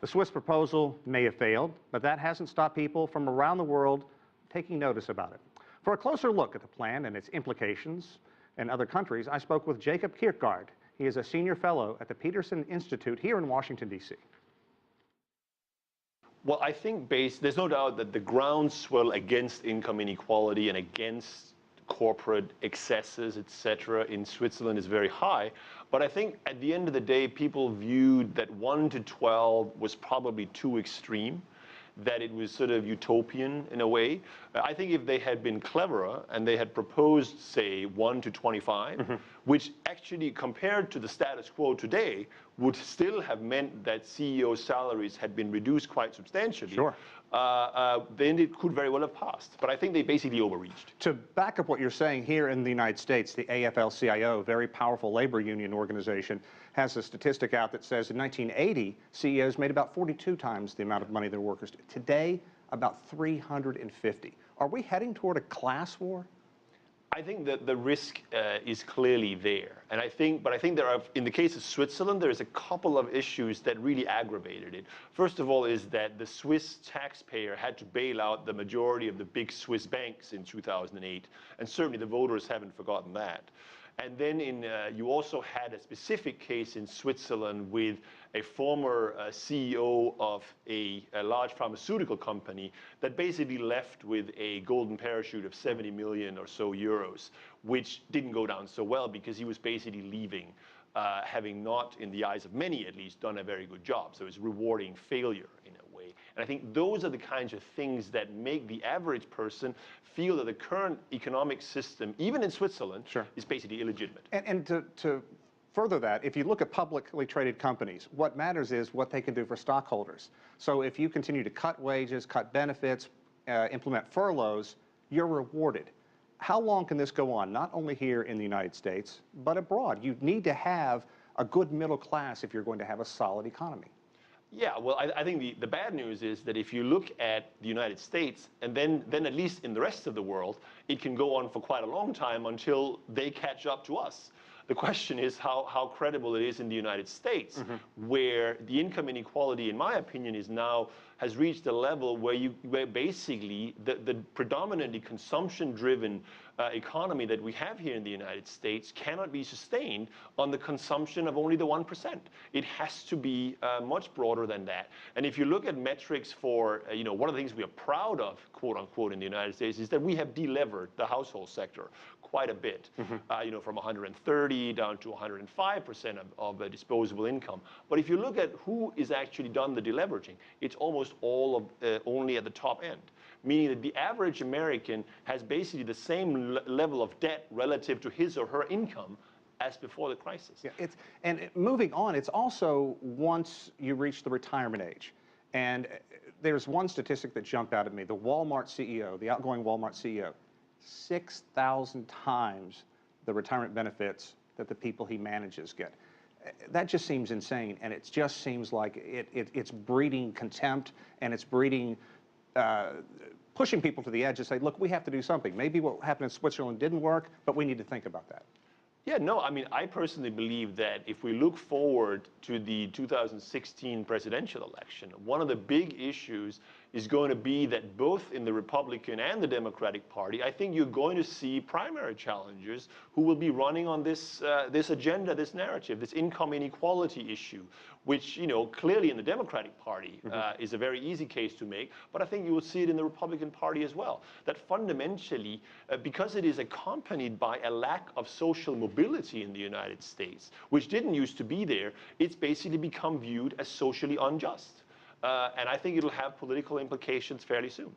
The Swiss proposal may have failed, but that hasn't stopped people from around the world taking notice about it. For a closer look at the plan and its implications in other countries, I spoke with Jacob Kierkegaard. He is a senior fellow at the Peterson Institute here in Washington, D.C. Well, I think there's no doubt that the groundswell against income inequality and against corporate excesses, etc., in Switzerland is very high. But I think at the end of the day, people viewed that 1 to 12 was probably too extreme, that it was sort of utopian in a way. I think if they had been cleverer and they had proposed, say, 1 to 25, which actually compared to the status quo today would still have meant that CEO salaries had been reduced quite substantially, sure. Then it could very well have passed. But I think they basically overreached. To back up what you're saying, here in the United States, the AFL-CIO, very powerful labor union organization, has a statistic out that says in 1980, CEOs made about 42 times the amount of money their workers did. Today, about 350. Are we heading toward a class war? I think that the risk is clearly there. And I think there are, in the case of Switzerland, there's a couple of issues that really aggravated it. First of all is that the Swiss taxpayer had to bail out the majority of the big Swiss banks in 2008. And certainly the voters haven't forgotten that. And then you also had a specific case in Switzerland with a former CEO of a large pharmaceutical company that basically left with a golden parachute of 70 million or so euros, which didn't go down so well because he was basically leaving, having not, in the eyes of many at least, done a very good job. So it's rewarding failure in a way. And I think those are the kinds of things that make the average person feel that the current economic system, even in Switzerland, sure, is basically illegitimate. And to further that, if you look at publicly traded companies, what matters is what they can do for stockholders. So if you continue to cut wages, cut benefits, implement furloughs, you're rewarded. How long can this go on, not only here in the United States, but abroad? You need to have a good middle class if you're going to have a solid economy. Yeah, well, I think the bad news is that if you look at the United States, and then at least in the rest of the world, it can go on for quite a long time until they catch up to us. The question is how credible it is in the United States, where the income inequality, in my opinion, has reached a level where basically the predominantly consumption-driven economy that we have here in the United States cannot be sustained on the consumption of only the 1%. It has to be much broader than that. And if you look at metrics for, one of the things we are proud of, quote unquote, in the United States is that we have delevered the household sector quite a bit, from 130 down to 105% of disposable income. But if you look at who is actually done the deleveraging, it's almost all of only at the top end, meaning that the average American has basically the same level of debt relative to his or her income as before the crisis. Yeah, and moving on, it's also once you reach the retirement age. And there's one statistic that jumped out at me. The Walmart CEO, the outgoing Walmart CEO, 6,000 times the retirement benefits that the people he manages get. That just seems insane, and it just seems like it's breeding contempt, and it's breeding, pushing people to the edge to say, look, we have to do something. Maybe what happened in Switzerland didn't work, but we need to think about that. Yeah, no, I mean, I personally believe that if we look forward to the 2016 presidential election, one of the big issues is going to be that both in the Republican and the Democratic Party, I think you're going to see primary challengers who will be running on this agenda, this narrative, this income inequality issue, which, clearly in the Democratic Party is a very easy case to make, but I think you will see it in the Republican Party as well. That fundamentally, because it is accompanied by a lack of social mobility in the United States, which didn't used to be there, it's basically become viewed as socially unjust. And I think it'll have political implications fairly soon.